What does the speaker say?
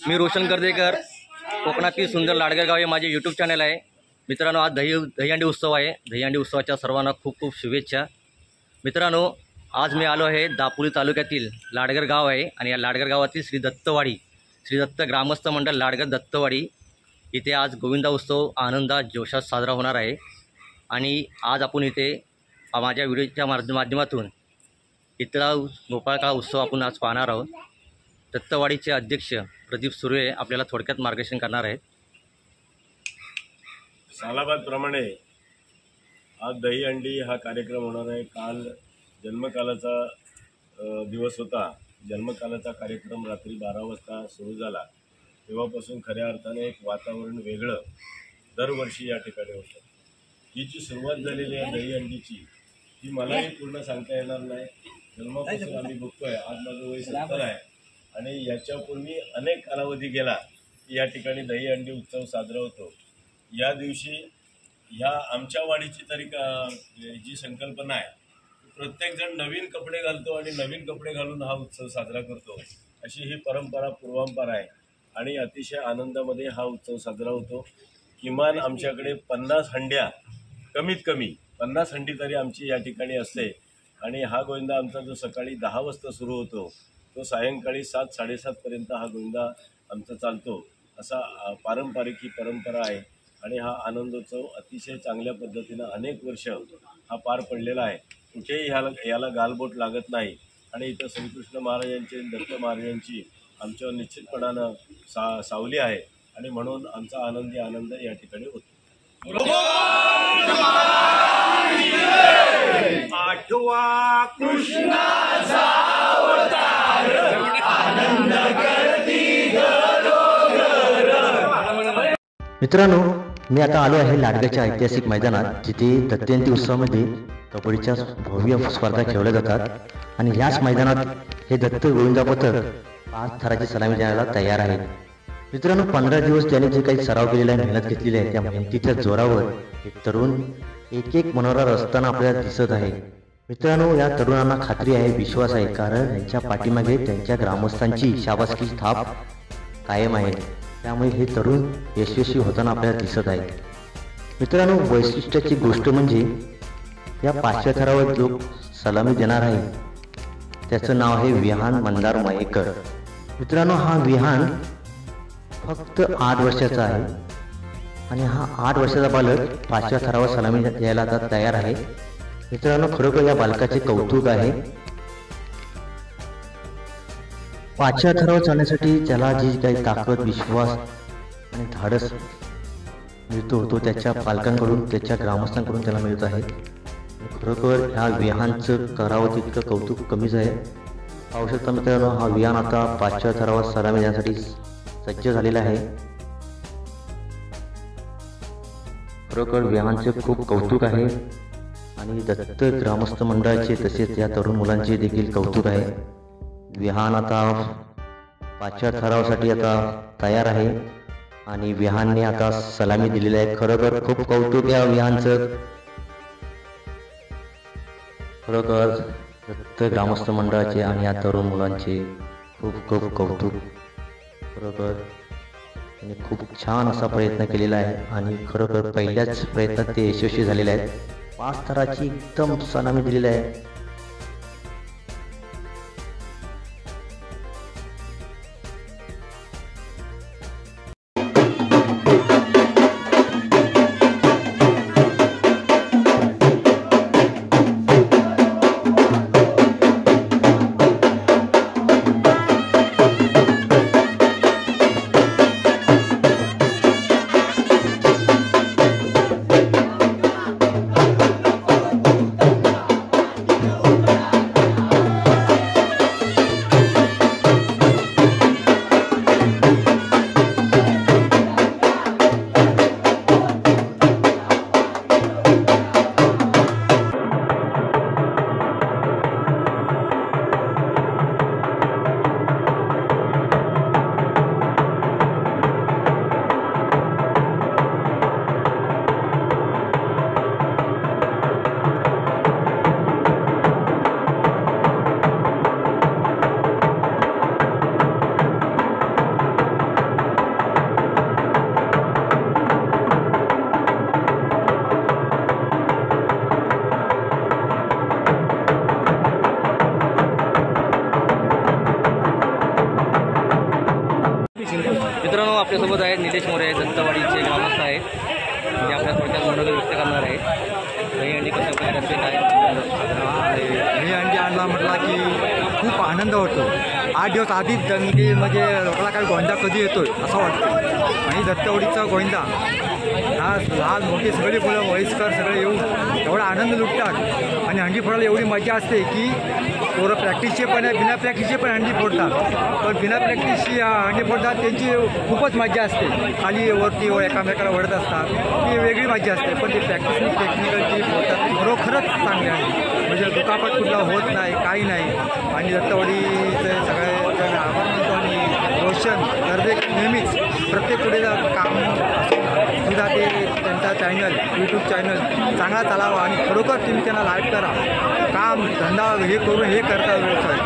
मी रोशन गर्देकर, कोकणातील सुंदर लाडगर गाव हे माझे यूट्यूब चॅनल आहे। मित्रांनो, आज दहीहंडी उत्सव आहे। दहीहंडी उत्सवाच्या सर्वांना खूप खूप शुभेच्छा। मित्रांनो, आज मी आलो आहे दापोली तालुक्यातील लाडगर गाव आहे आणि या लाडगर गावातील श्री दत्त ग्रामस्थ मंडळ लाडगर दत्तवाडी इथे आज गोविंदा उत्सव आनंदात जोशात साजरा होणार आहे। आणि आज आपण इथे माझ्या व्हिडिओच्या माध्यमातून इथला गोपाळकाळ उत्सव आपण आज पाहणार आहोत। दत्तवाडीचे अध्यक्ष प्रदीप सुर्वे आपल्याला थोडक्यात मार्गदर्शन करणार आहेत। सालाबादप्रमाणे आज दहीहंडी हा कार्यक्रम होणार आहे। काल जन्मकालाचा दिवस होता। जन्मकालाचा कार्यक्रम रात्री 12 वाजता सुरू झाला। तेव्हापासून खऱ्या अर्थाने एक वातावरण वेगळं दरवर्षी या ठिकाणी होतं। ही जी सुरुवात झालेली आहे दहीहंडीची, ही मलाही पूर्ण सांगता येणार नाही। जन्मापासून आम्ही बघतोय, आज माझं वय 70 आहे आणि याच्यापूर्वी अनेक कालावधी गेला की या ठिकाणी दहीहंडी उत्सव साजरा होतो। या दिवशी ह्या आमच्या वाडीची तरी जी संकल्पना आहे, प्रत्येकजण नवीन कपडे घालतो आणि नवीन कपडे घालून हा उत्सव साजरा करतो, अशी ही परंपरा पूर्वांपार आहे आणि अतिशय आनंदामध्ये हा उत्सव साजरा होतो। किमान आमच्याकडे 50 हंड्या, कमीत कमी 50 हंडी तरी आमची या ठिकाणी असते आणि हा गोविंदा आमचा जो सकाळी 10 वाजता सुरू होतो तो सायंकाळी 7-7:30 पर्यंत हा गोविंदा आमचा चालतो। असा पारंपरिक ही परंपरा आहे आणि हा आनंदोत्सव अतिशय चांगल्या पद्धतीनं अनेक वर्ष हा पार पडलेला आहे। कुठेही याला गालबोट लागत नाही आणि इथं श्रीकृष्ण महाराजांची, दत्त महाराजांची आमच्यावर निश्चितपणानं सावली आहे आणि म्हणून आमचा आनंदी आनंद या ठिकाणी होतो। आठवा कृष्णाचा अवतार, आनंद करती घरोघर। मित्रांनो, मी आता आलो आहे लाडगरच्या ऐतिहासिक मैदानात, जिथे दत्तजयंती उत्सवामध्ये कबड्डीच्या भव्य स्पर्धा खेळवल्या जातात आणि याच मैदानात हे दत्त गोविंदा पथक 5 थराची सलामी देण्याला तयार आहे। मित्रांनो, 15 दिवस त्याने जे काही सराव केलेला आहे, मेहनत घेतलेली आहे, त्या मेहनतीच्या जोरावर हे तरुण एक मनोरा रचताना आपल्याला दिसत आहे। मित्रांनो, या तरुणांना खात्री आहे, विश्वास आहे, कारण त्यांच्या पाठीमागे त्यांच्या ग्रामस्थांची शाबासकी थाप कायम आहे। त्यामुळे हे तरुण यशस्वी होताना आपल्याला दिसत आहे। मित्रांनो, वैशिष्ट्याची गोष्ट म्हणजे या 5व्या थरावर जो सलामी देणार आहे त्याचं नाव आहे विहान मंदार मयेकर। मित्रांनो, हा विहान फक्त 8 वर्षाचा आहे आणि हा 8 वर्षाचा बालक 5व्या थरावर सलामी द्यायला आता तयार आहे। मित्रांनो, खरोखर या बालकाचे कौतुक आहे। 5व्या थरावर चालण्यासाठी त्याला जी काही ताकद, विश्वास आणि धाडस मिळतो तो त्याच्या पालकांकडून, त्याच्या ग्रामस्थांकडून त्याला मिळत आहे। खरोखर ह्या विहानचं करावं तितकं कौतुक कमीच आहे। पाहू शकता मित्रांनो, हा विहान आता 5व्या थरावर सलामी देण्यासाठी सज्ज झालेला आहे। खरोखर विहानचे खूप कौतुक आहे आणि दत्त ग्रामस्थ मंडळाचे तसेच या तरुण मुलांचे देखील कौतुक आहे। विहान आता 5व्या थरावासाठी आता तयार आहे आणि विहानने आता सलामी दिलेली आहे। खरोखर खूप कौतुक या विहानचं। खरोखर दत्त ग्रामस्थ मंडळाचे आणि या तरुण मुलांचे खूप खूप कौतुक। खरोखर त्यांनी खूप छान असा प्रयत्न केलेला आहे आणि खरोखर पहिल्याच प्रयत्नात ते यशस्वी झालेले आहेत। 5 थराची एकदम सलामी दिलेली आहे। आपल्यासोबत आहेत निलेश मोरे, दत्तवाडीचे ग्रामस्थ आहेत, ते आपल्या थोडक्यात मनोगत व्यक्त करणार आहेत. दही अंडी कशा प्रकारचे काय दही अंडी आणला म्हटला की खूप आनंद होतो. 8 दिवस आधीच दंगे म्हणजे लोकांना काय गोंदा कधी येतोय असं वाटतं. आणि दत्तवाडीचा गोंदा हा लहान मोठी सगळी मुलं वयस्कर सगळे येऊन एवढा आनंद लुटतात. आणि हंडी फोडायला एवढी मजा असते की पोरं प्रॅक्टिसचे पण आहे, बिना प्रॅक्टिसचे पण हंडी फोडतात. पण बिना प्रॅक्टिसची हंडी फोडतात त्यांची खूपच मजा असते. खाली वरती एकामेकाला वडत असतात, ती वेगळी मजा असते. पण ती प्रॅक्टिसनी टेक्निकल जी फोडतात ती खरोखरच चांगली आहे. म्हणजे दुखापत कुठला होत नाही, काही नाही. आणि दत्तवाडीचे सगळे जण आभार मानतो. आणि रोशन गर्दे नेहमीच प्रत्येक पुढेला काम सुद्धा ते त्यांचा चॅनल यूट्यूब चॅनल चांगला चालावा आणि खरोखर तुम्ही त्यांना लाईक करा. काम धंदा हे करून हे करता व्यवसाय